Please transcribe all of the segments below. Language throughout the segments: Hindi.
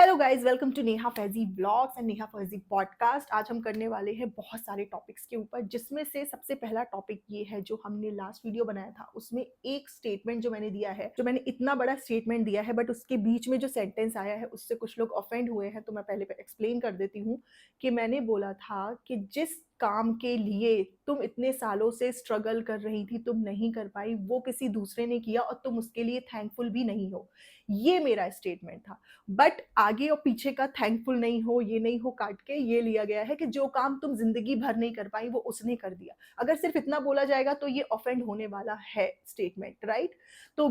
Hello guys, welcome to Neha Faizy blogs and Neha Faizy podcast. आज हम करने वाले हैं बहुत सारे टॉपिक्स के ऊपर, जिसमें से सबसे पहला टॉपिक ये है जो हमने लास्ट वीडियो बनाया था उसमें एक स्टेटमेंट जो मैंने दिया है, जो मैंने इतना बड़ा स्टेटमेंट दिया है बट उसके बीच में जो सेंटेंस आया है उससे कुछ लोग ऑफेंड हुए हैं। तो मैं पहले एक्सप्लेन कर देती हूँ कि मैंने बोला था कि जिस काम के लिए तुम इतने सालों से स्ट्रगल कर रही थी, तुम नहीं कर पाई, वो किसी दूसरे ने किया और तुम उसके लिए थैंकफुल भी नहीं हो। ये मेरा स्टेटमेंट था। बट आगे और पीछे का थैंकफुल नहीं हो, ये नहीं हो, काट के ये लिया गया है कि जो काम तुम जिंदगी भर नहीं कर पाई वो उसने कर दिया। अगर सिर्फ इतना बोला जाएगा तो ये ऑफेंड होने वाला है स्टेटमेंट, राइट? तो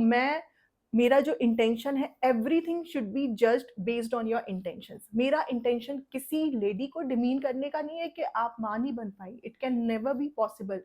मेरा जो इंटेंशन है, everything should be judged based on your intentions. मेरा इंटेंशन किसी लेडी को डिमीन करने का नहीं है कि आप मां नहीं बन पाई। It can never be possible.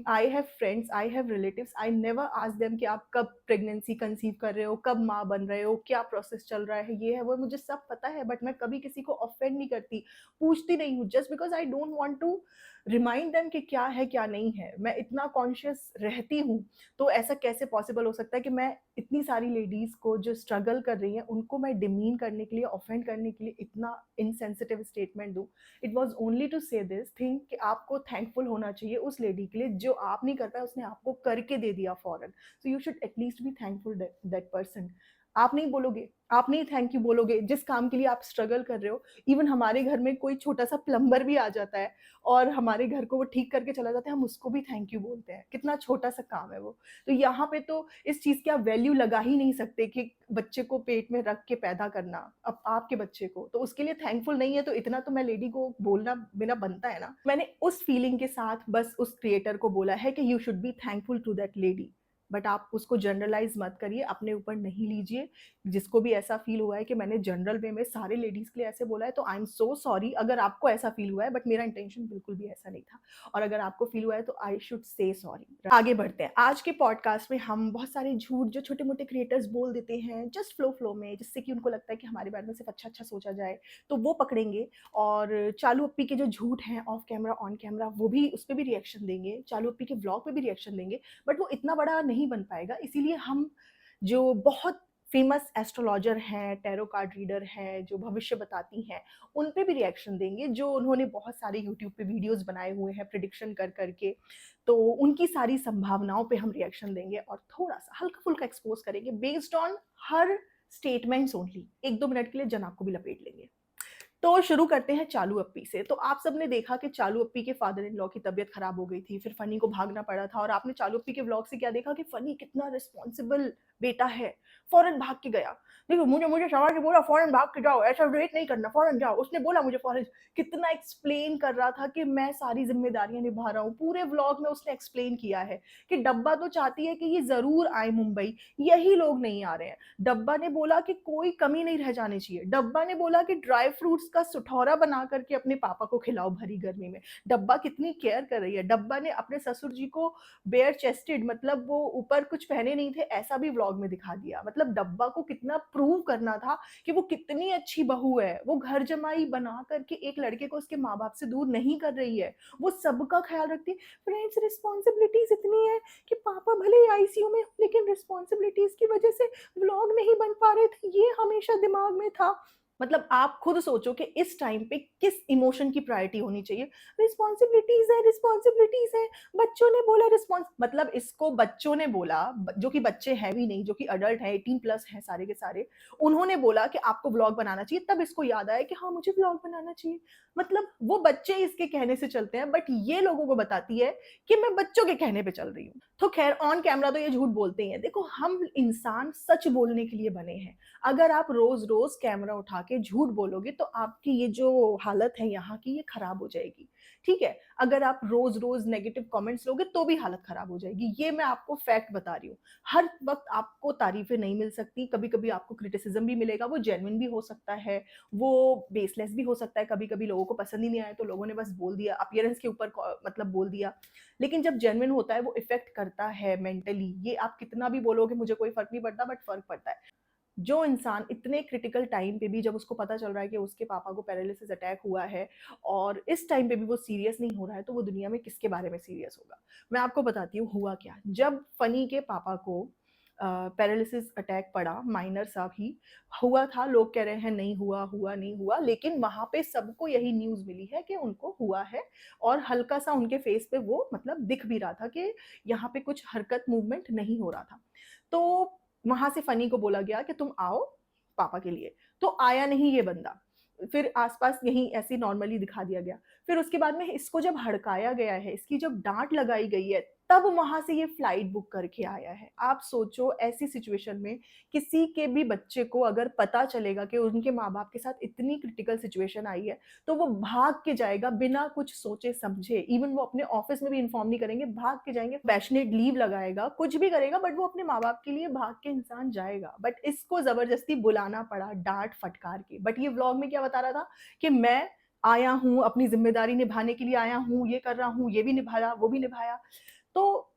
I have friends, I have relatives, I never ask them कि आप कब प्रेगनेंसी कंसीव कर रहे हो, कब माँ बन रहे हो, क्या प्रोसेस चल रहा है, ये है वो, मुझे सब पता है। बट मैं कभी किसी को ऑफेंड नहीं करती, पूछती नहीं हूँ, just because I don't want to remind them कि क्या है क्या नहीं है। मैं इतना कॉन्शियस रहती हूँ। तो ऐसा कैसे पॉसिबल हो सकता है कि मैं इतनी सारी लेडीज को जो स्ट्रगल कर रही हैं उनको मैं डिमीन करने के लिए, ऑफेंड करने के लिए इतना इनसेंसिटिव स्टेटमेंट दूँ। इट वॉज ओनली टू से दिस थिंग कि आपको थैंकफुल होना चाहिए उस लेडी के लिए जो आप नहीं कर पाए, उसने आपको करके दे दिया फॉरन। So you should at least be thankful that person. आप नहीं बोलोगे, आप नहीं थैंक यू बोलोगे जिस काम के लिए आप स्ट्रगल कर रहे हो। इवन हमारे घर में कोई छोटा सा प्लम्बर भी आ जाता है और हमारे घर को वो ठीक करके चला जाता है, हम उसको भी थैंक यू बोलते हैं। कितना छोटा सा काम है वो। तो यहाँ पे तो इस चीज की आप वैल्यू लगा ही नहीं सकते कि बच्चे को पेट में रख के पैदा करना, अब आपके बच्चे को, तो उसके लिए थैंकफुल नहीं है। तो इतना तो मैं लेडी को बोलना बिना बनता है ना। मैंने उस फीलिंग के साथ बस उस क्रिएटर को बोला है कि you should be thankful to that lady. But आप उसको जनरलाइज मत करिए, अपने ऊपर नहीं लीजिए। जिसको भी ऐसा फील हुआ है कि मैंने जनरल वे में सारे लेडीज के लिए ऐसे बोला है, तो आई एम सो सॉरी अगर आपको ऐसा फील हुआ है। बट मेरा इंटेंशन बिल्कुल भी ऐसा नहीं था। और अगर आपको फील हुआ है तो आई शुड से सॉरी। आगे बढ़ते हैं। आज के पॉडकास्ट में हम बहुत सारे झूठ जो छोटे मोटे क्रिएटर्स बोल देते हैं जस्ट फ्लो में, जिससे कि उनको लगता है कि हमारे बारे में सिर्फ अच्छा अच्छा सोचा जाए, तो वो पकड़ेंगे। और चालू अप्पी के जो झूठ हैं ऑफ कैमरा ऑन कैमरा, वो भी, उस पर भी रिएक्शन देंगे। चालू अप्पी के ब्लॉग पे भी रिएक्शन देंगे। बट वो इतना बड़ा नहीं बन पाएगा, इसीलिए हम जो बहुत फेमस एस्ट्रोलॉजर हैं, टैरो कार्ड रीडर हैं, जो भविष्य बताती हैं, उन पे भी रिएक्शन देंगे। जो उन्होंने बहुत सारे यूट्यूब पे वीडियोस बनाए हुए हैं प्रिडिक्शन कर करके, तो उनकी सारी संभावनाओं पे हम रिएक्शन देंगे और थोड़ा सा हल्का फुल्का एक्सपोज करेंगे based on her statements only. 1-2 minute के लिए जनाब को भी लपेट लेंगे। तो शुरू करते हैं चालू अप्पी से। तो आप सबने देखा कि चालू अप्पी के फादर इन लॉ की तबीयत खराब हो गई थी, फिर फनी को भागना पड़ा था। और आपने चालू अप्पी के व्लॉग से क्या देखा कि फनी कितना रिस्पॉन्सिबल बेटा है, फौरन भाग के गया। देखो, मुझे मुझे शाबाश बोला फौरन भाग के जाओ, ऐसा वेट नहीं करना, फौरन जाओ, उसने बोला मुझे फौरन। कितना एक्सप्लेन कर रहा था कि मैं सारी जिम्मेदारियां निभा रहा हूँ। पूरे व्लॉग में उसने एक्सप्लेन किया है कि डब्बा तो चाहती है कि ये जरूर आए मुंबई, यही लोग नहीं आ रहे हैं। डब्बा ने बोला कि कोई कमी नहीं रह जानी चाहिए। डब्बा ने बोला कि ड्राई फ्रूट्स का सुठौरा बना करके अपने पापा को खिलाओ भरी गर्मी में। डब्बा कितनी केयर कर रही है। डब्बा ने अपने ससुर जी को बेयर चेस्टेड, मतलब वो ऊपर कुछ पहने नहीं थे, ऐसा भी व्लॉग में दिखा दिया। मतलब डब्बा को कितना प्रूव करना था कि वो कितनी अच्छी बहू है। वो घर जमाई बना करके एक लड़के को उसके माँ बाप से दूर नहीं कर रही है, वो सबका ख्याल रखती है। फ्रेंड्स, रिस्पॉन्सिबिलिटीज इतनी है कि पापा भले ही आईसीयू में, लेकिन रिस्पॉन्सिबिलिटीज की वजह से व्लॉग नहीं बन पा रहे थे, ये हमेशा दिमाग में था। मतलब आप खुद सोचो कि इस टाइम पे किस इमोशन की प्रायोरिटी होनी चाहिए। रिस्पॉन्सिबिलिटीज है, रिस्पॉन्सिबिलिटीज है, बच्चों ने बोला रिस्पॉन्स, मतलब इसको बच्चों ने बोला, जो कि बच्चे हैं भी नहीं, जो कि अडल्ट हैं, 18+ हैं सारे के सारे, उन्होंने बोला कि आपको व्लॉग बनाना चाहिए। तब इसको याद आया कि हाँ, मुझे व्लॉग बनाना चाहिए। मतलब वो बच्चे इसके कहने से चलते हैं, बट ये लोगों को बताती है कि मैं बच्चों के कहने पे चल रही हूँ। तो खैर, ऑन कैमरा तो ये झूठ बोलते ही हैं। देखो, हम इंसान सच बोलने के लिए बने हैं। अगर आप रोज रोज कैमरा उठा के झूठ बोलोगे तो आपकी ये जो हालत है यहाँ की, ये खराब हो जाएगी। ठीक है? अगर आप रोज रोज नेगेटिव कमेंट्स लोगे तो भी हालत खराब हो जाएगी। ये मैं आपको फैक्ट बता रही हूँ। हर वक्त आपको तारीफें नहीं मिल सकती, कभी कभी आपको क्रिटिसिज्म भी मिलेगा। वो जेन्युइन भी हो सकता है, वो बेसलेस भी हो सकता है। कभी कभी लोगों को पसंद ही नहीं आया तो लोगों ने बस बोल दिया, अपीयरेंस के ऊपर मतलब बोल दिया। लेकिन जब जेन्युइन होता है वो इफेक्ट करता है मेंटली। ये आप कितना भी बोलोगे मुझे कोई फर्क नहीं पड़ता, बट फर्क पड़ता है। जो इंसान इतने क्रिटिकल टाइम पे भी, जब उसको पता चल रहा है कि उसके पापा को पैरालिसिस अटैक हुआ है और इस टाइम पे भी वो सीरियस नहीं हो रहा है, तो वो दुनिया में किसके बारे में सीरियस होगा। मैं आपको बताती हूँ हुआ क्या। जब फनी के पापा को पैरालिसिस अटैक पड़ा, माइनर सा भी हुआ था। लोग कह रहे हैं नहीं हुआ, हुआ नहीं हुआ, लेकिन वहाँ पे सबको यही न्यूज़ मिली है कि उनको हुआ है और हल्का-सा उनके फेस पे वो मतलब दिख भी रहा था कि यहाँ पे कुछ हरकत, मूवमेंट नहीं हो रहा था। तो वहाँ से फनी को बोला गया कि तुम आओ पापा के लिए, तो आया नहीं ये बंदा। फिर आस-पास यहीं ऐसे नॉर्मली दिखा दिया गया। फिर उसके बाद में इसको जब हड़काया गया है, इसकी जब डाँट लगाई गई है, तब वहाँ से ये फ्लाइट बुक करके आया है। आप सोचो ऐसी सिचुएशन में किसी के भी बच्चे को अगर पता चलेगा कि उनके माँ-बाप के साथ इतनी क्रिटिकल सिचुएशन आई है, तो वो भाग के जाएगा बिना कुछ सोचे-समझे। इवन वो अपने ऑफ़िस में भी इन्फॉर्म नहीं करेंगे, भाग के जाएँगे, पैशनेट लीव लगाएगा, कुछ भी करेगा बट वो अपने माँ-बाप के लिए भाग के इंसान जाएगा। बट इसको ज़बरदस्ती बुलाना पड़ा डाँट फटकार के। बट ये व्लॉग में क्या बता रहा था कि मैं आया हूँ, अपनी ज़िम्मेदारी निभाने के लिए आया हूँ, ये कर रहा हूँ, ये भी निभाया, वो भी निभाया। तो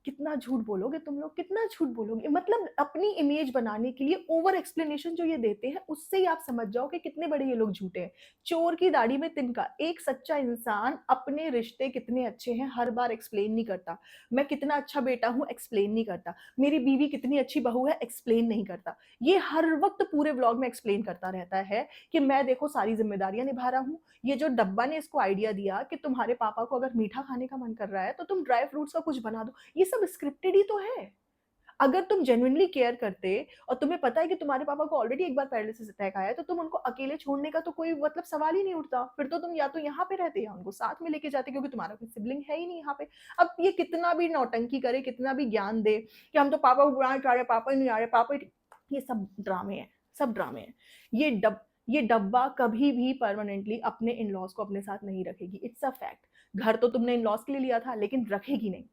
कितना झूठ बोलोगे तुम लोग, कितना झूठ बोलोगे? मतलब अपनी इमेज बनाने के लिए ओवर एक्सप्लेनेशन जो ये देते हैं, उससे ही आप समझ जाओ कि कितने बड़े ये लोग झूठे हैं। चोर की दाढ़ी में तिनका, एक सच्चा इंसान अपने रिश्ते कितने अच्छे हैं, हर बार एक्सप्लेन नहीं करता। मैं कितना अच्छा बेटा हूँ, एक्सप्लेन नहीं करता। मेरी बीवी कितनी अच्छी बहू है, एक्सप्लेन नहीं करता। ये हर वक़्त पूरे व्लॉग में एक्सप्लेन करता रहता है कि मैं देखो सारी ज़िम्मेदारियाँ निभा रहा हूँ। ये जो डब्बा ने इसको आइडिया दिया कि तुम्हारे पापा को अगर मीठा खाने का मन कर रहा है, तो तुम ड्राई फ्रूट्स का कुछ बना दो। ये सब स्क्रिप्टेड ही तो है। अगर तुम जेन्युइनली केयर करते और तुम्हें पता है कि तुम्हारे पापा को ऑलरेडी एक बार पैरालिसिस अटैक आया है, तो तुम उनको अकेले छोड़ने का तो कोई मतलब सवाल ही नहीं उठता। फिर तो तुम या तो यहाँ पे रहते या उनको साथ में लेके जाते क्योंकि तुम्हारा कोई सिबलिंग है ही नहीं यहाँ पे। अब ये कितना भी नौटंकी करे, कितना भी ज्ञान दे कि हम तो पापा को बुलाने जा रहे हैं, पापा ही नहीं आ रहे, पापा ही ये सब ड्रामे हैं, सब ड्रामे हैं। ये डब ये डब्बा कभी भी परमानेंटली अपने इन-लॉज़ को अपने साथ नहीं रखेगी। It's a fact. घर तो तुमने इन-लॉज़ के लिए लिया था, लेकिन रखेगी नहीं।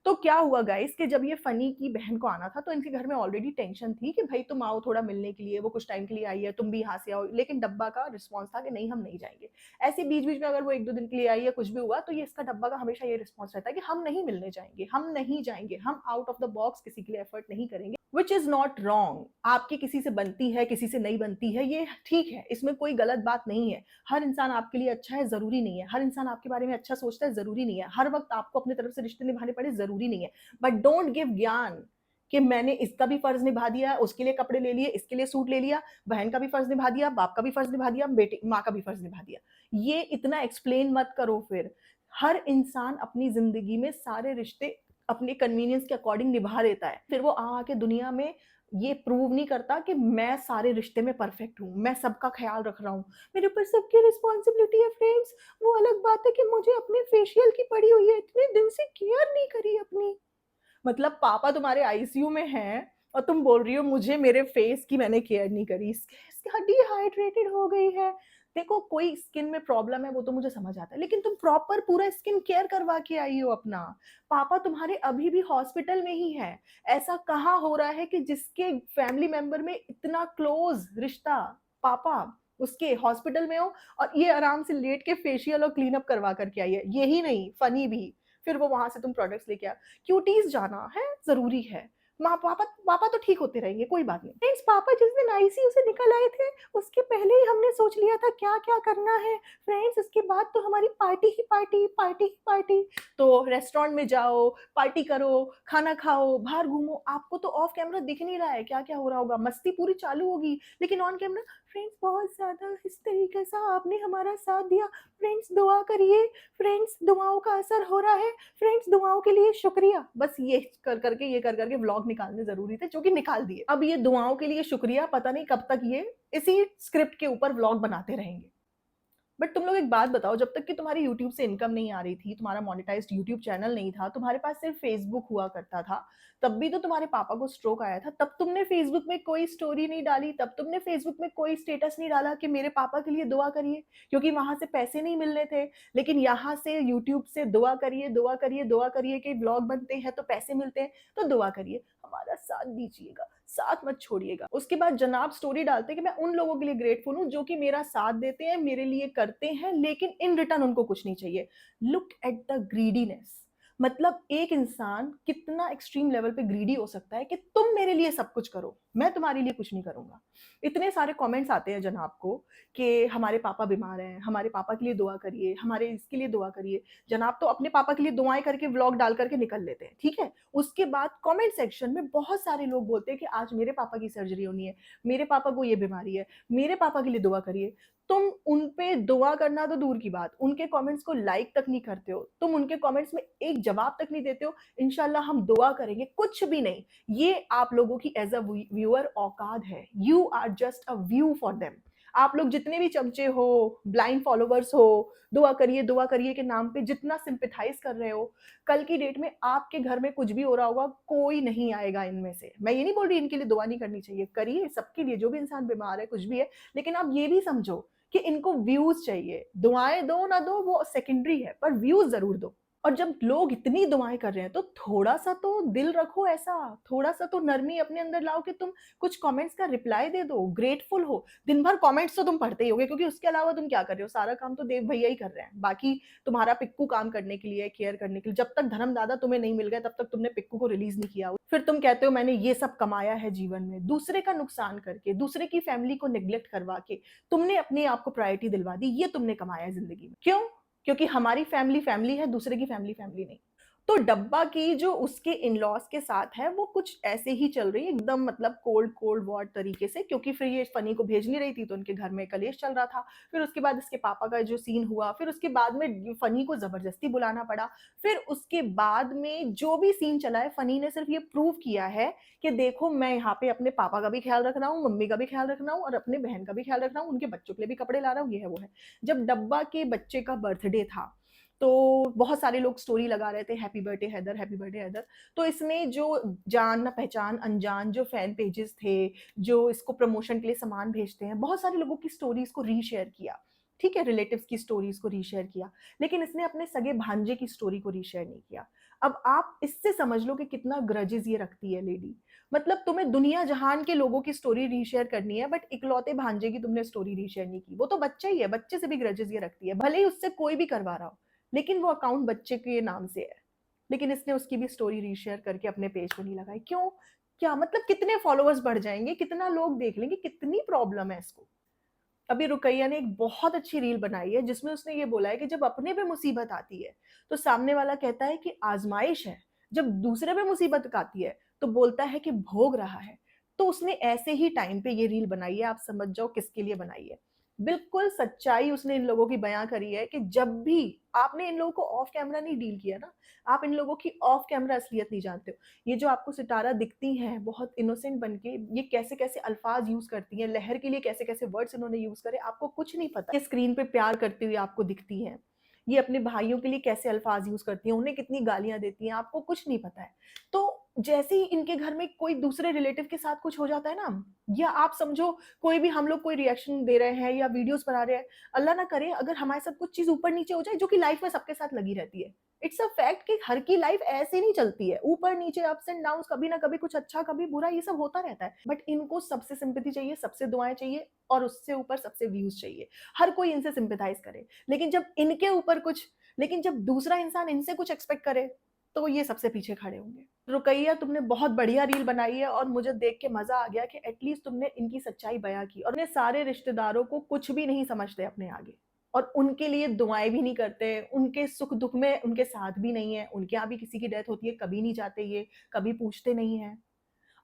तो क्या हुआ गाइस कि जब ये फनी की बहन को आना था तो इनके घर में ऑलरेडी टेंशन थी कि भाई तुम आओ थोड़ा मिलने के लिए, वो कुछ टाइम के लिए आई है, तुम भी यहाँ से आओ। लेकिन डब्बा का रिस्पॉन्स था कि नहीं हम नहीं जाएंगे। ऐसे बीच बीच में अगर वो एक दो दिन के लिए आई है, कुछ भी हुआ, तो ये इसका डब्बा का हमेशा ये रिस्पॉन्स रहता है कि हम नहीं मिलने जाएंगे, हम नहीं जाएंगे, हम आउट ऑफ द बॉक्स किसी के लिए एफर्ट नहीं करेंगे। Which is not wrong. आपकी किसी से बनती है, किसी से नहीं बनती है, ये ठीक है, इसमें कोई गलत बात नहीं है। हर इंसान आपके लिए अच्छा है ज़रूरी नहीं है, हर इंसान आपके बारे में अच्छा सोचता है ज़रूरी नहीं है, हर वक्त आपको अपनी तरफ से रिश्ते निभाने पड़े ज़रूरी नहीं है। बट डोंट गिव ज्ञान कि मैंने इसका भी फर्ज निभा दिया, उसके लिए कपड़े ले लिए, इसके लिए सूट ले लिया, बहन का भी फर्ज निभा दिया, बाप का भी फर्ज निभा दिया, बेटी माँ का भी फर्ज निभा दिया। ये इतना एक्सप्लेन मत करो फिर। हर इंसान अपनी जिंदगी में सारे रिश्ते अपने कन्वीनियंस के अकॉर्डिंग निभा लेता है। फिर वो आके दुनिया में ये प्रूव नहीं करता कि मैं सारे रिश्ते में परफेक्ट हूँ, मैं सबका ख्याल रख रहा हूँ, मेरे ऊपर सबकी रिस्पॉन्सिबिलिटी है। फ्रेंड्स, वो अलग बात है कि मुझे अपने फेशियल की पड़ी हुई है, इतने दिन से केयर नहीं करी अपनी। मतलब पापा तुम्हारे आईसीयू में हैं और तुम बोल रही हो मुझे मेरे फेस की मैंने केयर नहीं करी, डिहाइड्रेटेड हो गई है। देखो कोई स्किन में प्रॉब्लम है वो तो मुझे समझ आता है, लेकिन तुम प्रॉपर पूरा स्किन केयर करवा के आई हो अपना। पापा तुम्हारे अभी भी हॉस्पिटल में ही है। ऐसा कहाँ हो रहा है कि जिसके फैमिली मेंबर में इतना क्लोज रिश्ता, पापा उसके हॉस्पिटल में हो और ये आराम से लेट के फेशियल और क्लीन अप करवा करके आई है। यही नहीं, फनी भी। फिर वो वहां से तुम प्रोडक्ट्स लेके आ। क्यूटीज जाना है जरूरी है। माँ पापा पापा तो ठीक होते रहेंगे, कोई बात नहीं। फ्रेंड्स, पापा जिस दिन आईसीयू से निकल आए थे उसके पहले ही हमने सोच लिया था क्या क्या करना है। फ्रेंड्स, उसके बाद तो हमारी पार्टी ही पार्टी, पार्टी ही पार्टी। तो रेस्टोरेंट में जाओ, पार्टी करो, खाना खाओ, बाहर घूमो। आपको तो ऑफ कैमरा दिख नहीं रहा है क्या क्या हो रहा होगा, मस्ती पूरी चालू होगी, लेकिन ऑन कैमरा फ्रेंड्स बहुत ज्यादा इस तरीके से आपने हमारा साथ दिया। फ्रेंड्स दुआ करिए, फ्रेंड्स दुआओं का असर हो रहा है, फ्रेंड्स दुआओं के लिए शुक्रिया। बस ये कर करके व्लॉग निकालने जरूरी थे, जो कि निकाल दिए। अब ये दुआओं के लिए शुक्रिया पता नहीं कब तक ये इसी स्क्रिप्ट के ऊपर व्लॉग बनाते रहेंगे। बट तुम लोग एक बात बताओ, जब तक कि तुम्हारी यूट्यूब से इनकम नहीं आ रही थी, तुम्हारा मोनेटाइज्ड यूट्यूब चैनल नहीं था, तुम्हारे पास सिर्फ फेसबुक हुआ करता था, तब भी तो तुम्हारे पापा को स्ट्रोक आया था, तब तुमने फेसबुक में कोई स्टोरी नहीं डाली, तब तुमने फेसबुक में कोई स्टेटस नहीं डाला कि मेरे पापा के लिए दुआ करिए, क्योंकि वहां से पैसे नहीं मिलने थे। लेकिन यहाँ से यूट्यूब से दुआ करिए, दुआ करिए, दुआ करिए कि ब्लॉग बनते हैं तो पैसे मिलते हैं, तो दुआ करिए, हमारा साथ दीजिएगा, साथ मत छोड़िएगा। उसके बाद जनाब स्टोरी डालते हैं कि मैं उन लोगों के लिए ग्रेटफुल हूं जो कि मेरा साथ देते हैं, मेरे लिए करते हैं, लेकिन इन रिटर्न उनको कुछ नहीं चाहिए। Look at the greediness. मतलब एक इंसान कितना एक्सट्रीम लेवल पे ग्रीडी हो सकता है कि तुम मेरे लिए सब कुछ करो, मैं तुम्हारे लिए कुछ नहीं करूँगा। इतने सारे कमेंट्स आते हैं जनाब को कि हमारे पापा बीमार हैं, हमारे पापा के लिए दुआ करिए, हमारे इसके लिए दुआ करिए। जनाब तो अपने पापा के लिए दुआएँ करके व्लॉग डाल कर के निकल लेते हैं, ठीक है? उसके बाद कमेंट सेक्शन में बहुत सारे लोग बोलते हैं कि आज मेरे पापा की सर्जरी होनी है, मेरे पापा को ये बीमारी है, मेरे पापा के लिए दुआ करिए। तुम उन पे दुआ करना तो दूर की बात, उनके कमेंट्स को लाइक तक नहीं करते हो, तुम उनके कमेंट्स में एक जवाब तक नहीं देते हो, इंशाल्लाह हम दुआ करेंगे, कुछ भी नहीं। ये आप लोगों की एज़ अ व्यूअर औकात है। You are just a view for them. आप लोग जितने भी चमचे हो, ब्लाइंड फॉलोवर्स हो, दुआ करिए के नाम पे जितना सिंपैथाइज़ कर रहे हो, कल की डेट में आपके घर में कुछ भी हो रहा होगा, कोई नहीं आएगा इनमें से। मैं ये नहीं बोल रही इनके लिए दुआ नहीं करनी चाहिए, करिए सबके लिए, जो भी इंसान बीमार है, कुछ भी है, लेकिन आप ये भी समझो कि इनको व्यूज़ चाहिए। दुआएँ दो ना दो वो सेकेंडरी है, पर व्यूज़ ज़रूर दो। और जब लोग इतनी दुआएँ कर रहे हैं, तो थोड़ा-सा तो दिल रखो ऐसा, थोड़ा-सा तो नरमी अपने अंदर लाओ कि तुम कुछ कमेंट्स का रिप्लाई दे दो, ग्रेटफुल हो। दिन भर कमेंट्स तो तुम पढ़ते ही होगे क्योंकि उसके अलावा तुम क्या कर रहे हो? सारा काम तो देव भैया ही कर रहे हैं। बाकी तुम्हारा पिक्कू काम करने के लिए, केयर करने के लिए, जब तक धर्मदादा तुम्हें नहीं मिल गए, तब तक तुमने पिक्कू को रिलीज़ नहीं किया। फिर तुम कहते हो मैंने ये सब कमाया है जीवन में, दूसरे का नुकसान करके, दूसरे की फैमिली को नेग्लेक्ट करवा के, तुमने अपने आप को प्रायोरिटी दिलवा दी, ये तुमने कमाया है ज़िंदगी में। क्यों? क्योंकि हमारी फैमिली फैमिली है, दूसरे की फैमिली फैमिली नहीं। तो डब्बा की जो उसके इन-लॉज़ के साथ है, वो कुछ ऐसे ही चल रही है एकदम मतलब कोल्ड कोल्ड वॉर तरीके से, क्योंकि फिर ये फनी को भेज नहीं रही थी, तो उनके घर में कलेश चल रहा था। फिर उसके बाद इसके पापा का जो सीन हुआ, फिर उसके बाद में फनी को ज़बरदस्ती बुलाना पड़ा। फिर उसके बाद में जो भी सीन चला है, फनी ने सिर्फ़ ये प्रूव किया है कि देखो मैं यहाँ पे अपने पापा का भी ख़्याल रख रहा हूँ, मम्मी का भी ख़्याल रख रहा हूँ और अपने बहन का भी ख़्याल रख रहा हूँ, उनके बच्चों के लिए भी कपड़े ला रहा हूँ, ये है, वो है। जब डब्बा के बच्चे का बर्थडे था, तो बहुत सारे लोग स्टोरी लगा रहे थे happy birthday Haider, happy birthday Haider. तो इसने जो जान ना पहचान अनजान जो फैन पेजेस थे, जो इसको प्रमोशन के लिए सामान भेजते हैं, बहुत सारे लोगों की स्टोरीज़ को रीशेयर किया। ठीक है, रिलेटिव्स की स्टोरीज़ को रीशेयर किया, लेकिन इसने अपने सगे भांजे की स्टोरी को रीशेयर नहीं किया। अब आप इससे समझ लो कि कितना ग्रजेस ये रखती है लेडी। मतलब तुम्हें दुनिया जहान के लोगों की स्टोरी रीशेयर करनी है, बट इकलौते भांजे की तुमने स्टोरी रीशेयर नहीं की। वो तो बच्चा ही है, बच्चे से भी ग्रजेस ये रखती है, भले ही उससे कोई भी करवा रहा हो। लेकिन वो अकाउंट बच्चे के नाम से है। लेकिन इसने उसकी भी स्टोरी रीशेयर करके अपने पेज पे नहीं लगाई। क्यों? क्या मतलब कितने फॉलोवर्स बढ़ जाएँगे, कितना लोग देख लेंगे, कितनी प्रॉब्लम है इसको? अभी रुकैया ने एक बहुत अच्छी रील बनाई है जिसमें उसने ये बोला है कि जब अपने पे मुसीबत आती है, तो सामने वाला कहता है कि आज़माइश है। जब दूसरे पे मुसीबत आती है, तो बोलता है कि भोग रहा है। तो उसने ऐसे ही टाइम पे ये रील बनाई है, आप समझ जाओ किसके लिए बनाई है। बिल्कुल सच्चाई उसने इन लोगों की बयाँ करी है कि जब भी आपने इन लोगों को ऑफ कैमरा नहीं डील किया ना, आप इन लोगों की ऑफ कैमरा असलियत नहीं जानते हो। ये जो आपको सितारा दिखती हैं बहुत इनोसेंट बन के, ये कैसे-कैसे अल्फाज़ यूज़ करती हैं, लहर के लिए कैसे-कैसे वर्ड्स इन्होंने यूज़ करे, आपको कुछ नहीं पता। ये स्क्रीन पे प्यार करती हुई आपको दिखती हैं। ये अपने भाइयों के लिए कैसे अल्फाज़ यूज़ करती हैं, उन्हें कितनी गालियाँ देती हैं, आपको कुछ नहीं पता है। तो जैसे ही इनके घर में कोई दूसरे रिलेटिव के साथ कुछ हो जाता है ना, या आप समझो कोई भी हम लोग कोई रिएक्शन दे रहे हैं या वीडियोज़ बना रहे हैं, अल्लाह ना करे अगर हमारे साथ कुछ चीज़ ऊपर-नीचे हो जाए, जो कि लाइफ़ में सबके साथ लगी रहती है। इट्स अ फैक्ट कि हर की लाइफ ऐसे नहीं चलती है, ऊपर नीचे अप्स एंड डाउन्स, कभी ना कभी कुछ अच्छा कभी बुरा, ये सब होता रहता है। बट इनको सबसे सिंपैथी चाहिए, सबसे दुआएं चाहिए और उससे ऊपर सबसे व्यूज चाहिए। हर कोई इनसे सिंपैथाइज करे, लेकिन जब इनके ऊपर कुछ, लेकिन जब दूसरा इंसान इनसे कुछ एक्सपेक्ट करे, तो ये सबसे पीछे खड़े होंगे। रुकैया तुमने बहुत बढ़िया रील बनाई है और मुझे देख के मजा आ गया कि एटलीस्ट तुमने इनकी सच्चाई बयां की और अपने सारे रिश्तेदारों को कुछ भी नहीं समझते अपने आगे, और उनके लिए दुआएँ भी नहीं करते, उनके सुख-दुःख में उनके साथ भी नहीं है, उनके यहाँ भी किसी की डेथ होती है, कभी नहीं जाते ये, कभी पूछते नहीं हैं।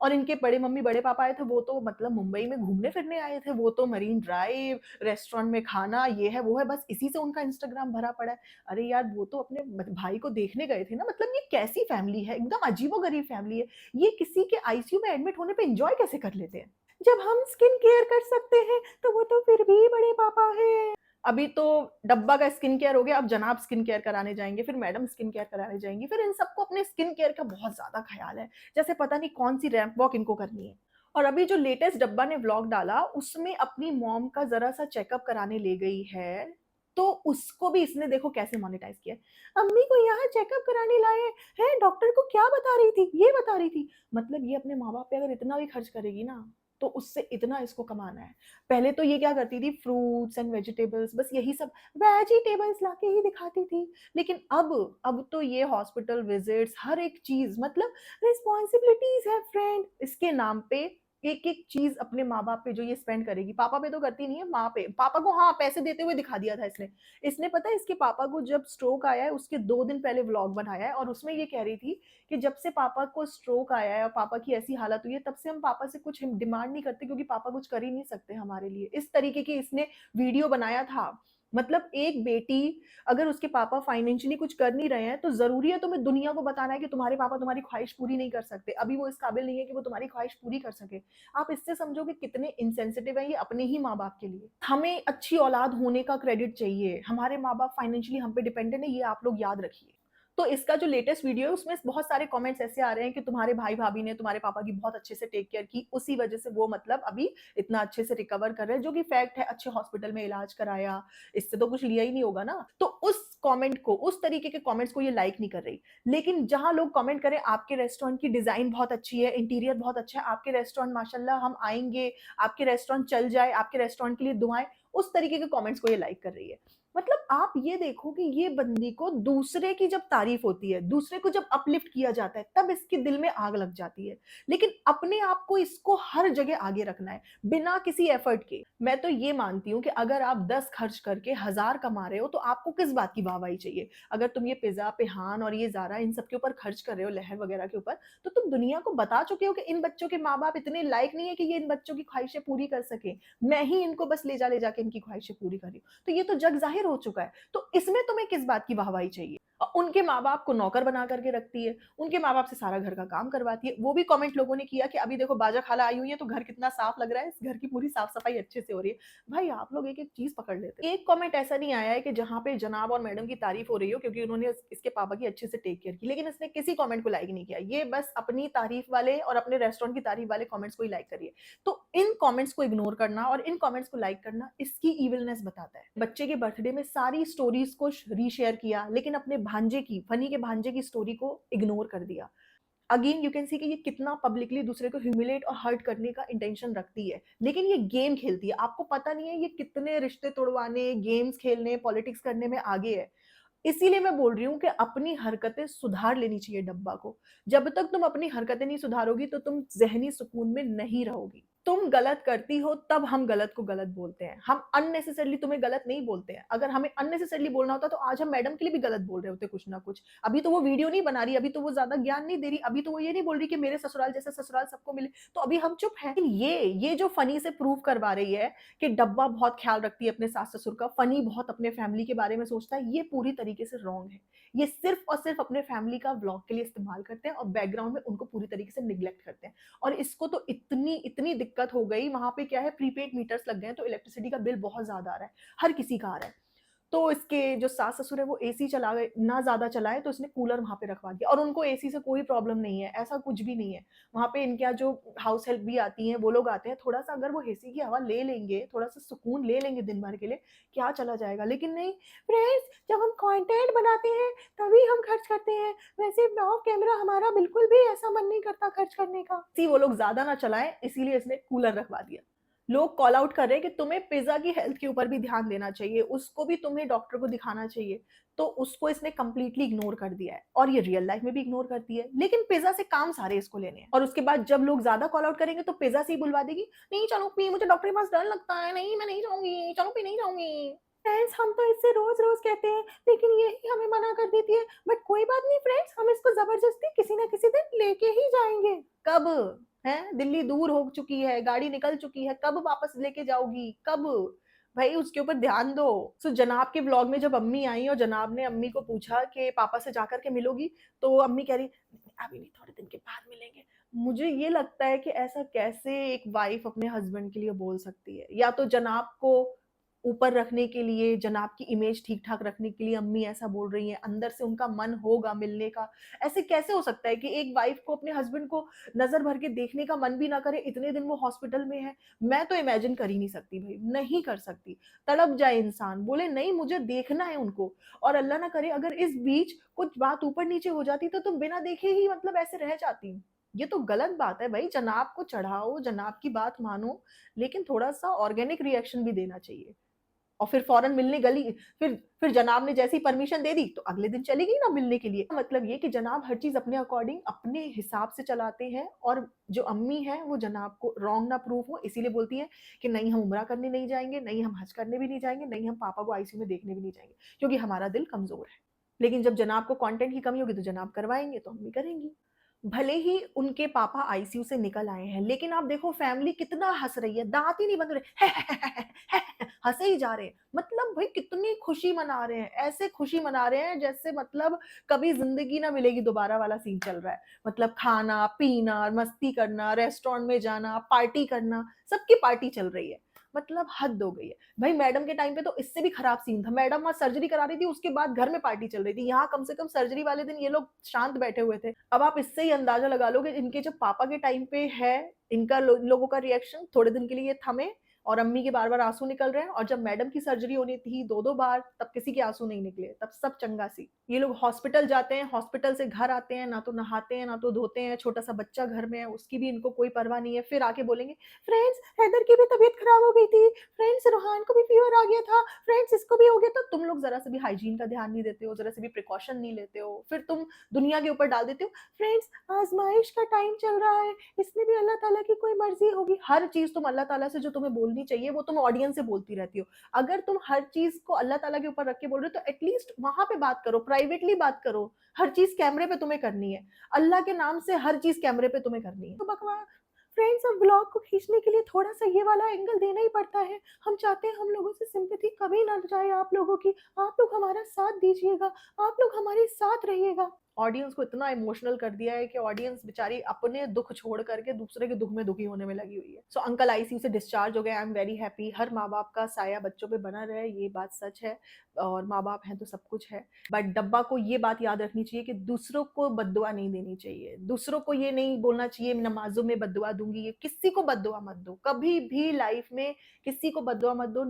और इनके बड़े मम्मी, बड़े पापा आए थे, वो तो मतलब मुंबई में घूमने-फिरने आए थे, वो तो मरीन ड्राइव, रेस्टोरेंट में खाना, ये है, वो है, बस इसी से उनका इंस्टाग्राम भरा पड़ा है। अरे यार, वो तो अपने भाई को देखने गए थे ना, मतलब ये कैसी फैमिली है? एकदम अजीबो-गरीब फैमिली है। ये किसी के आईसीयू में एडमिट होने पे एन्जॉय कैसे कर लेते हैं? जब हम स्किन केयर कर सकते हैं, तो वो तो फिर भी बड़े पापा हैं। अभी तो डब्बा का स्किन केयर हो गया, अब जनाब स्किन केयर कराने जाएँगे, फिर मैडम स्किन केयर कराने जाएँगी, फिर इन सबको अपने स्किन केयर का बहुत ज़्यादा ख़्याल है, जैसे पता नहीं कौन-सी रैंप वॉक इनको करनी है। और अभी जो लेटेस्ट डब्बा ने व्लॉग डाला, उसमें अपनी मॉम का ज़रा-सा चेकअप कराने ले गई है, तो उसको भी इसने देखो कैसे मोनेटाइज़ किया है। अम्मी को यहाँ चेकअप कराने लाए हैं, डॉक्टर को क्या बता रही थी? ये बता रही थी। मतलब ये अपने माँ-बाप पे अगर इतना भी खर्च करेगी ना, तो उससे इतना इसको कमाना है। पहले तो ये क्या करती थी, फ्रूट्स एंड वेजिटेबल्स, बस यही सब वेजिटेबल्स लाके ही दिखाती थी। लेकिन अब तो ये हॉस्पिटल विजिट्स, हर एक चीज़, मतलब रिस्पॉन्सिबिलिटीज़ है फ्रेंड, इसके नाम पे एक-एक चीज़ अपने माँ-बाप पे जो ये स्पेंड करेगी, पापा पे तो करती नहीं है, माँ पे। पापा को हाँ, पैसे देते हुए दिखा दिया था इसने। इसने पता है इसके पापा को जब स्ट्रोक आया है, उसके 2 दिन पहले व्लॉग बनाया है और उसमें ये कह रही थी कि जब से पापा को स्ट्रोक आया है और पापा की ऐसी हालत हुई है, तब से हम पापा से कुछ हम डिमांड नहीं करते क्योंकि पापा कुछ कर ही नहीं सकते हमारे लिए। इस तरीके की इसने वीडियो बनाया था। मतलब एक बेटी अगर उसके पापा फाइनेंशियली कुछ कर नहीं रहे हैं, तो ज़रूरी है तुम्हें दुनिया को बताना है कि तुम्हारे पापा तुम्हारी ख्वाहिश पूरी नहीं कर सकते। अभी वो इस काबिल नहीं है कि वो तुम्हारी ख्वाहिश पूरी कर सके। आप इससे समझो कि कितने इनसेंसिटिव हैं ये अपने ही माँ-बाप के लिए। हमें अच्छी औलाद होने का क्रेडिट चाहिए। हमारे माँ-बाप फाइनेंशियली हम पे डिपेंडेंट है, ये आप लोग याद रखिए। तो इसका जो लेटेस्ट वीडियो है उसमें बहुत सारे कमेंट्स ऐसे आ रहे हैं कि तुम्हारे भाई-भाभी ने तुम्हारे पापा की बहुत अच्छे से टेक केयर की, उसी वजह से वो मतलब अभी इतना अच्छे से रिकवर कर रहे हैं, जो कि फैक्ट है। अच्छे हॉस्पिटल में इलाज कराया, इससे तो कुछ लिया ही नहीं होगा ना। तो उस कमेंट को, उस तरीके के कमेंट्स को ये लाइक नहीं कर रही। लेकिन जहाँ लोग कमेंट करें आपके रेस्टोरेंट की डिज़ाइन बहुत अच्छी है, इंटीरियर बहुत अच्छा है, आपके रेस्टोरेंट माशाल्लाह हम आएँगे, आपके रेस्टोरेंट चल जाए, आपके रेस्टोरेंट के लिए दुआएँ, उस तरीके के कमेंट्स को ये लाइक कर रही है। मतलब आप ये देखो कि ये बंदी को दूसरे की जब तारीफ होती है, दूसरे को जब अपलिफ्ट किया जाता है, तब इसके दिल में आग लग जाती है। लेकिन अपने आप को इसको हर जगह आगे रखना है, बिना किसी एफर्ट के। मैं तो ये मानती हूँ कि अगर आप 10 खर्च करके 1000 कमा रहे हो, तो आपको किस बात की वाहवाही चाहिए? अगर तुम ये पिज़्ज़ा, पेहान और ये ज़ारा इन सब के ऊपर खर्च कर रहे हो, लहर वगैरह के ऊपर, तो तुम दुनिया को बता चुके हो कि इन बच्चों के माँ-बाप इतने लायक नहीं है कि ये इन बच्चों की ख्वाहिशें पूरी कर सकें। मैं ही इनको बस ले जाके इनकी ख्वाहिशें पूरी कर रही हूँ। तो ये तो जग ज़ाहिर हो चुका है। तो इसमें तुम्हें किस बात की वाहवाही चाहिए? उनके माँ-बाप को नौकर बना कर के रखती है, उनके माँ-बाप से सारा घर का काम करवाती है। वो भी कमेंट लोगों ने किया कि अभी देखो बाजा खाला आई हुई है तो घर कितना साफ लग रहा है, इस घर की पूरी साफ-सफाई अच्छे से हो रही है। भाई आप लोग एक-एक चीज़ पकड़ लेते हो। एक कमेंट ऐसा नहीं आया है कि जहाँ पे जनाब और मैडम की तारीफ हो रही हो क्योंकि उन्होंने इसके पापा की अच्छे से टेक केयर की, लेकिन इसने किसी कमेंट को लाइक नहीं किया। ये बस अपनी तारीफ वाले और अपने रेस्टोरेंट की तारीफ वाले कमेंट्स को ही लाइक कर रही है। तो इन कमेंट्स को इग्नोर करना और इन कमेंट्स को लाइक करना इसकी इविलनेस बताता है। बच्चे के बर्थडे में सारी स्टोरीज को रीशेयर किया, लेकिन अपने भांजे की, फनी के भांजे की स्टोरी को इग्नोर कर दिया। अगेन यू कैन सी कि ये कितना पब्लिकली दूसरे को ह्यूमिलेट और हर्ट करने का इंटेंशन रखती है, लेकिन ये गेम खेलती है। आपको पता नहीं है ये कितने रिश्ते तोड़वाने, गेम्स खेलने, पॉलिटिक्स करने में आगे है। इसीलिए मैं बोल रही हूँ कि अपनी हरकतें सुधार लेनी चाहिए डब्बा को। जब तक तुम अपनी हरकतें नहीं सुधारोगी तो तुम ज़हनी सुकून में नहीं रहोगी। तुम गलत करती हो तब हम गलत को गलत बोलते हैं। हम अननेसेसरीली तुम्हें गलत नहीं बोलते हैं। अगर हमें अननेसेसरीली बोलना होता तो आज हम मैडम के लिए भी गलत बोल रहे होते कुछ ना कुछ। अभी तो वो वीडियो नहीं बना रही, अभी तो वो ज़्यादा ज्ञान नहीं दे रही, अभी तो वो ये नहीं बोल रही कि मेरे ससुराल जैसा ससुराल सबको मिले, तो अभी हम चुप हैं। लेकिन ये जो फनी से प्रूव करवा रही है कि डब्बा बहुत ख्याल रखती है अपने सास-ससुर का, फनी बहुत अपने फैमिली के बारे में सोचता है, ये पूरी तरीके से रॉन्ग है। ये सिर्फ़ और सिर्फ़ अपने फैमिली का व्लॉग के लिए इस्तेमाल करते हैं और बैकग्राउंड में उनको पूरी तरीके से नेग्लेक्ट करते हैं। और इसको तो इतनी दिक्कत हो गई, वहाँ पे क्या है प्रीपेड मीटर्स लग गए हैं, तो इलेक्ट्रिसिटी का बिल बहुत ज़्यादा आ रहा है, हर किसी का आ रहा है। तो इसके जो सास-ससुर है वो एसी चला गए ना ज़्यादा चलाएँ तो इसने कूलर वहाँ पे रखवा दिया और उनको एसी से कोई प्रॉब्लम नहीं है, ऐसा कुछ भी नहीं है। वहाँ पे इनके यहाँ जो हाउस हेल्प भी आती हैं, वो लोग आते हैं, थोड़ा-सा अगर वो एसी की हवा ले लेंगे, थोड़ा-सा सुकून ले लेंगे दिन भर के लिए, क्या चला जाएगा। लेकिन नहीं, फ्रेंड्स जब हम कंटेंट बनाते हैं, तभी हम खर्च करते हैं, वैसे ऑफ कैमरा हमारा बिल्कुल भी ऐसा मन नहीं करता खर्च करने का। सी वो लोग ज़्यादा ना चलाएँ, इसीलिए इसने कूलर रखवा दिया। लोग कॉल आउट कर रहे हैं कि तुम्हें पिज़्ज़ा की हेल्थ के ऊपर भी ध्यान देना चाहिए, उसको भी तुम्हें डॉक्टर को दिखाना चाहिए। तो उसको इसने कंप्लीटली इग्नोर कर दिया है और ये रियल लाइफ में भी इग्नोर करती है। लेकिन पिज़्ज़ा से काम सारे इसको लेने हैं और उसके बाद जब लोग ज़्यादा कॉल आउट करेंगे तो पिज़्ज़ा से ही बुलवा देगी, "नहीं चलो पी, मुझे डॉक्टर के पास डर लगता है, नहीं मैं नहीं जाऊँगी, चलो पी नहीं जाऊँगी।" फ्रेंड्स हम तो इससे रोज़-रोज़ कहते हैं, लेकिन ये ही हमें मना कर देती है। बट कोई बात नहीं फ्रेंड्स, हम इसको ज़बरदस्ती किसी न किसी दिन लेके ही जाएँगे। कब? हैं? दिल्ली दूर हो चुकी है, गाड़ी निकल चुकी है, कब वापस लेके जाओगी? कब? भई उसके ऊपर ध्यान दो। सो जनाब के व्लॉग में जब अम्मी आई और जनाब ने अम्मी को पूछा कि पापा से जाकर के मिलोगी? तो अम्मी कह रही, "अभी नहीं, थोड़े दिन के बाद मिलेंगे।" मुझे ये लगता है कि ऐसा कैसे एक वाइफ़ अपने हस्बैंड के लिए बोल सकती है? या तो जनाब को ऊपर रखने के लिए, जनाब की इमेज ठीक-ठाक रखने के लिए अम्मी ऐसा बोल रही हैं, अंदर से उनका मन होगा मिलने का। ऐसे कैसे हो सकता है कि एक वाइफ़ को अपने हस्बैंड को नज़र भर के देखने का मन भी ना करे, इतने दिन वो हॉस्पिटल में है? मैं तो इमेजिन कर ही नहीं सकती भई, नहीं कर सकती। तड़प जाए इंसान, बोले नहीं मुझे देखना है उनको और अल्लाह ना करे अगर इस बीच कुछ बात ऊपर-नीचे हो जाती तो तुम बिना देखे ही मतलब ऐसे रह जाती। ये तो गलत बात है भई, जनाब को चढ़ाओ, जनाब की बात मानो, लेकिन थोड़ा-सा ऑर्गेनिक रिएक्शन भी देना चाहिए। और फिर फौरन मिलने गली, फिर जनाब ने जैसे ही परमिशन दे दी तो अगले दिन चली गई ना मिलने के लिए। मतलब ये कि जनाब हर चीज़ अपने अकॉर्डिंग अपने हिसाब से चलाते हैं, और जो अम्मी हैं वो जनाब को रॉन्ग ना प्रूव हो इसीलिए बोलती हैं कि नहीं हम उम्रा करने नहीं जाएँगे, नहीं हम हज करने भी नहीं जाएँगे, नहीं हम पापा को आईसीयू में देखने भी नहीं जाएँगे, क्योंकि हमारा दिल कमज़ोर है। लेकिन जब जनाब को कंटेंट की कमी होगी तो जनाब करवाएँगे तो अम्मी करेंगी। भले ही उनके पापा आईसीयू से निकल आए हैं, लेकिन आप देखो फैमिली कितना हँस रही है, दाँत ही नहीं बन रहे, हँसे ही जा रहे हैं। मतलब भाई कितनी खुशी मना रहे हैं, ऐसे खुशी मना रहे हैं जैसे मतलब कभी ज़िंदगी ना मिलेगी दोबारा वाला सीन चल रहा है। मतलब खाना, पीना, मस्ती करना, रेस्टोरेंट में जाना, पार्टी करना, सबकी पार्टी चल रही है। मतलब हद हो गई है। भाई मैडम के टाइम पे तो इससे भी खराब सीन था। मैडम वहाँ सर्जरी करा रही थी, उसके बाद घर में पार्टी चल रही थी। यहाँ कम से कम सर्जरी वाले दिन ये लोग शांत बैठे हुए थे। अब आप इससे ही अंदाज़ा लगा लो कि इनके जब पापा के टाइम पे है, इनका इन लोगों का रिएक्शन थोड़े दिन के लिए ये थमे, और अम्मी के बार-बार आँसू निकल रहे हैं, और जब मैडम की सर्जरी होनी थी 2-2 बार, तब किसी के आँसू नहीं निकले, तब सब चंगा-सी। ये लोग हॉस्पिटल जाते हैं, हॉस्पिटल से घर आते हैं, ना तो नहाते हैं, ना तो धोते हैं, छोटा-सा बच्चा घर में है, उसकी भी इनको कोई परवाह नहीं है। फिर आके बोलेंगे, फ्रेंड्स हैदर की भी तबीयत खराब हो गई थी, फ्रेंड्स रुहान को भी फीवर आ गया था, फ्रेंड्स इसको भी हो गया था। तुम लोग ज़रा सा भी हाइजीन का ध्यान नहीं देते हो, ज़रा से भी प्रिकॉशन नहीं लेते हो। फिर तुम दुनिया के ऊपर डाल देते हो, फ्रेंड्स आज़माइश का टाइम चल रहा है, इसमें भी अल्लाह ताला की कोई मर्ज़ी होगी। हर चीज़ तुम अल्लाह ताला से जो तुम्हें बोलनी चाहिए, वो तुम ऑडियंस से बोलती रहती हो। अगर तुम हर चीज़ को अल्लाह ताला के ऊपर रख के बोल रहे हो, तो एटलीस्ट वहाँ पे बात करो, प्राइवेटली बात करो। हर चीज़ कैमरे पे तुम्हें करनी है। अल्लाह के नाम से हर चीज़ कैमरे पे तुम्हें करनी है। तो बकवास फ्रेंड्स, अब व्लॉग को खींचने के लिए थोड़ा-सा ये वाला एंगल देना ही पड़ता है। हम चाहते हैं हम लोगों से सिम्पैथी कभी ना जाए आप लोगों की। आप लोग हमारा साथ दीजिएगा, आप लोग हमारे साथ रहिएगा। ऑडियंस को इतना इमोशनल कर दिया है कि ऑडियंस बेचारी अपने दुःख छोड़ कर के दूसरे के दुःख में दुखी होने में लगी हुई है। सो अंकल आईसीयू से डिस्चार्ज हो गए, आई एम वेरी हैप्पी। हर माँ-बाप का साया बच्चों पे बना रहे, ये बात सच है, और माँ-बाप हैं तो सब कुछ है। बट डब्बा को ये बात याद रखनी चाहिए कि दूसरों को बद्दुआ नहीं देनी चाहिए। दूसरों को ये नहीं बोलना चाहिए नमाज़ों में बद्दुआ दूँगी, ये किसी को बद्दुआ मत दो। कभी भी लाइफ में किसी को बद्दुआ मत दो।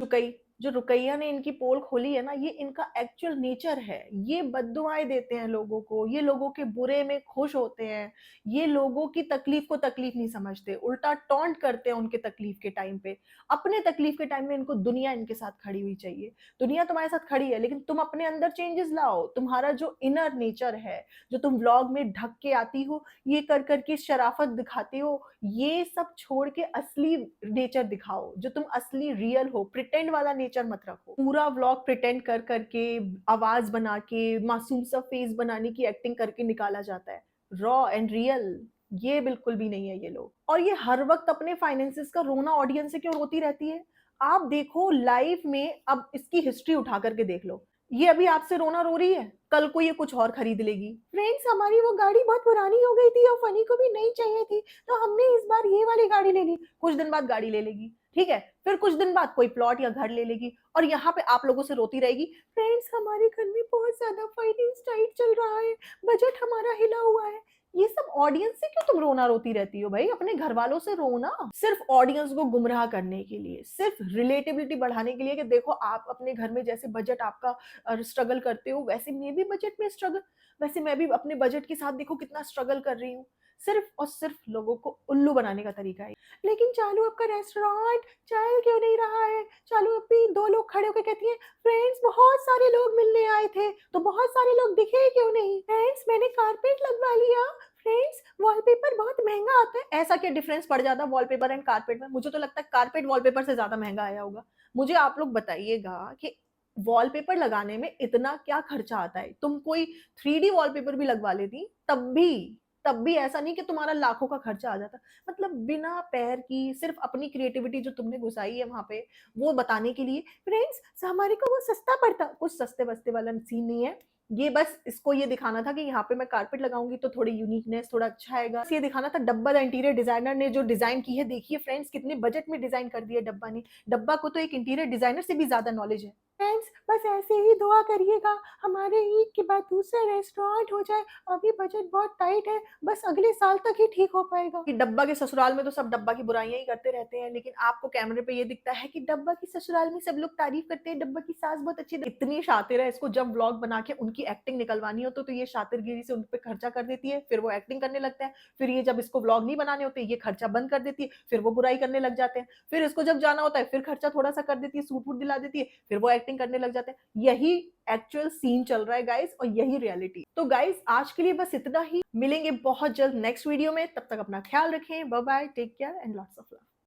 जो रुकैया ने इनकी पोल खोली है ना, ये इनका एक्चुअल नेचर है। ये बद्दुआएँ देते हैं लोगों को, ये लोगों के बुरे में खुश होते हैं, ये लोगों की तकलीफ को तकलीफ नहीं समझते, उल्टा टॉन्ट करते हैं उनके तकलीफ के टाइम पे। अपने तकलीफ के टाइम में इनको दुनिया इनके साथ खड़ी हुई चाहिए। दुनिया तुम्हारे साथ खड़ी है, लेकिन तुम अपने अंदर चेंजेस लाओ। तुम्हारा जो इनर नेचर है, जो तुम व्लॉग में ढक के आती हो, ये कर के शराफ़त दिखाते हो, ये सब छोड़ के असली नेचर दिखाओ, जो तुम असली रियल हो। प्रिटेंड वाला नेचर मत रखो। पूरा व्लॉग प्रिटेंड कर के, आवाज़ बना के, मासूम सा फेस बनाने की एक्टिंग करके निकाला जाता है। रॉ एंड रियल ये बिल्कुल भी नहीं है ये लोग। और ये हर वक़्त अपने फाइनेंसेस का रोना ऑडियंस से क्यों रोती रहती है? आप देखो लाइफ में, अब इसकी हिस्ट्री उठा करके देख लो। ये अभी आपसे रोना रो रही है, कल को ये कुछ और खरीद लेगी। फ्रेंड्स हमारी वो गाड़ी बहुत पुरानी हो गई थी और फनी को भी नई चाहिए थी, तो हमने इस बार ये वाली गाड़ी ले ली। कुछ दिन बाद गाड़ी ले लेगी, ठीक है? फिर कुछ दिन बाद कोई प्लॉट या घर ले लेगी, और यहाँ पे आप लोगों से रोती रहेगी, फ्रेंड्स हमारे घर में बहुत ज़्यादा फाइनेंस टाइट चल रहा है, बजट हमारा हिला हुआ है। ये सब ऑडियंस से क्यों तुम रोना-रोती रहती हो भाई? अपने घरवालों से रो ना। सिर्फ़ ऑडियंस को गुमराह करने के लिए, सिर्फ़ रिलेटेबिलिटी बढ़ाने के लिए कि देखो आप अपने घर में जैसे बजट आपका स्ट्रगल करते हो, वैसे मैं भी बजट में स्ट्रगल, वैसे मैं भी अपने बजट के साथ देखो कितना स्ट्रगल कर रही हूँ। सिर्फ़ और सिर्फ़ लोगों को उल्लू बनाने का तरीका है। लेकिन चालू आपका रेस्टोरेंट चल क्यों नहीं रहा है? चालू अभी 2 लोग खड़े होके कहती हैं, फ्रेंड्स बहुत सारे लोग मिलने आए थे, तो बहुत सारे लोग दिखे क्यों नहीं? फ्रेंड्स मैंने कारपेट लगवा लिया, फ्रेंड्स वॉलपेपर बहुत महँगा आता है। ऐसा क्या डिफरेंस पड़ जाता है वॉलपेपर एंड कारपेट में? मुझे तो लगता है कारपेट वॉलपेपर से ज़्यादा महँगा आया होगा। मुझे आप लोग बताइएगा कि वॉलपेपर लगाने में इतना क्या खर्चा आता है? तुम कोई 3D वॉलपेपर भी लगवा लेती, तब भी ऐसा नहीं कि तुम्हारा लाखों का खर्चा आ जाता। मतलब बिना पैर की सिर्फ़ अपनी क्रिएटिविटी जो तुमने घुसाई है वहाँ पे, वो बताने के लिए, फ्रेंड्स हमारे को वो सस्ता पड़ता। कुछ सस्ते-वस्ते वाला सीन नहीं है। ये बस इसको ये दिखाना था कि यहाँ पे मैं कारपेट लगाऊँगी तो थोड़ी यूनिकनेस, थोड़ा अच्छा आएगा। बस ये दिखाना था। डब्बा द इंटीरियर डिज़ाइनर ने जो डिज़ाइन की है, देखिए फ्रेंड्स कितने बजट में डिज़ाइन कर दिया डब्बा ने। डब्बा को तो एक इंटीरियर डिज़ाइनर से भी ज़्यादा नॉलेज है। फ्रेंड्स बस ऐसे ही दुआ करिएगा हमारे ईद के बाद दूसरा रेस्टोरेंट हो जाए, अभी बजट बहुत टाइट है, बस अगले साल तक ही ठीक हो पाएगा। कि डब्बा के ससुराल में तो सब डब्बा की बुराइयां ही करते रहते हैं, लेकिन आपको कैमरे पे ये दिखता है कि डब्बा की ससुराल में सब लोग तारीफ करते हैं, डब्बा की सास बहुत अच्छी। इतनी शातिर है, इसको जब व्लॉग बना के उनकी एक्टिंग निकलवानी हो तो ये शातिरगिरी से उन पे खर्चा कर देती है, फिर वो एक्टिंग करने लगते हैं। फिर ये जब इसको व्लॉग नहीं बनाने होते ये खर्चा बंद कर देती है, फिर वो बुराई करने लग जाते हैं। फिर इसको जब जाना होता है फिर खर्चा थोड़ा सा कर देती है, सूट वूट दिला देती है, फिर वो एक्टिंग करने लग जाते हैं। यही एक्चुअल सीन चल रहा है गाइस, और यही रियलिटी। तो गाइस आज के लिए बस इतना ही, मिलेंगे बहुत जल्द नेक्स्ट वीडियो में। तब तक अपना ख्याल रखें, bye bye, take care and lots of love.